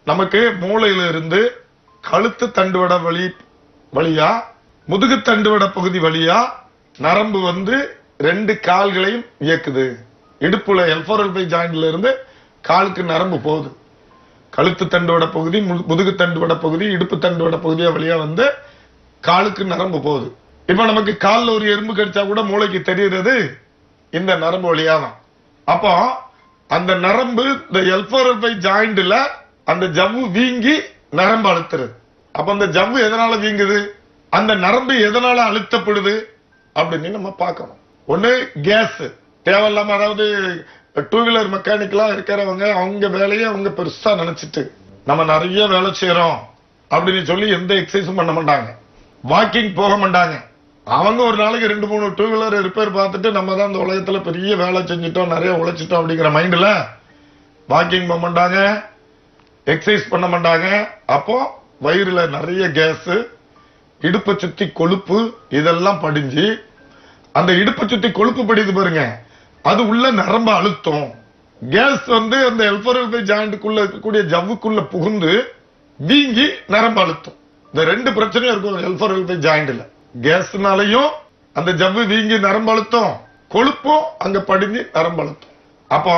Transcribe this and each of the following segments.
நமக்கு மூளையில இருந்து கழுத்து தண்டுவட வழியா முதுகு தண்டுவட பகுதி வழியா நரம்பு வந்து 2 கால்களையும் இயக்குது. இடுப்புல L4 L5 ஜாயிண்ட்ல இருந்து காலுக்கு நரம்பு போகுது. கழுத்து தண்டுவட பகுதி, முதுகு தண்டுவட பகுதி, இடுப்பு தண்டுவட பகுதியா வழியா வந்து காலுக்கு நரம்பு போகுது. இப்ப நமக்கு காலில் ஒரு எறும்பு கடிச்சா கூட மூளைக்கு தெரிகிறது இந்த நரம்பு வழியா தான். அப்போ அந்த நரம்பு இந்த L4 L5 ஜாயிண்ட்ல அந்த ஜவ்வு வீங்கி நரம்பு அழுத்துறது. அப்ப அந்த ஜவ்வு எதனால வீங்குது, அந்த நரம்பு எதனால அழுத்தப்படுது அப்படின்னு நம்ம பார்க்கணும். ஒண்ணு கேஸ் தேவையில்லாம, அதாவது 2 வீலர் மெக்கானிக்கலா இருக்கிறவங்க அவங்க வேலையை அவங்க பெருசா நினைச்சிட்டு நம்ம நிறைய வேலை செய்யறோம் அப்படின்னு சொல்லி எந்த எக்ஸசைஸும் பண்ண மாட்டாங்க, வாக்கிங் போக மாட்டாங்க. அவங்க ஒரு நாளைக்கு 2-3 2 வீலர் ரிப்பேர் பார்த்துட்டு நம்ம தான் இந்த உலகத்துல பெரிய வேலை செஞ்சுட்டோம், நிறைய உழைச்சிட்டோம் அப்படிங்கிற மைண்ட்ல வாக்கிங் போக மாட்டாங்க, எக்ஸசைஸ் பண்ண மாட்டாங்க. அப்போ வயிறுல நிறைய கேஸ், இடுப்பை சுத்தி கொழுப்பு இதெல்லாம் படிஞ்சு, அந்த இடுப்பை சுத்தி கொழுப்பு படிது பாருங்க, அது உள்ள நரம்பு அழுத்தம். கேஸ் வந்து அந்த L4 L5 ஜாயிண்ட்டுக்குள்ள இருக்கக்கூடிய ஜவ்வுக்குள்ள புகுந்து வீங்கி நரம்பு அழுத்தம். இந்த 2 பிரச்சனையும் இருக்கும் L4 L5 ஜாயிண்ட்ல. கேஸ்னாலையும் அந்த ஜவ்வு வீங்கி நரம்பு அழுத்தம், கொழுப்பும் அங்க படிஞ்சு நரம்பு அழுத்தம். அப்போ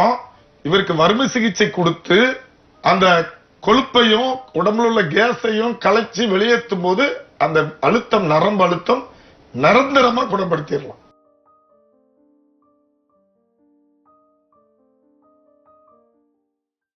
இவருக்கு வறுமை சிகிச்சை கொடுத்து அந்த கொழுப்பையும் உடம்புல உள்ள கேஸையும் கலைச்சி வெளியேற்றும் போது அந்த அழுத்தம், நரம்பு அழுத்தம் நிரந்தரமா குணப்படுத்திடலாம்.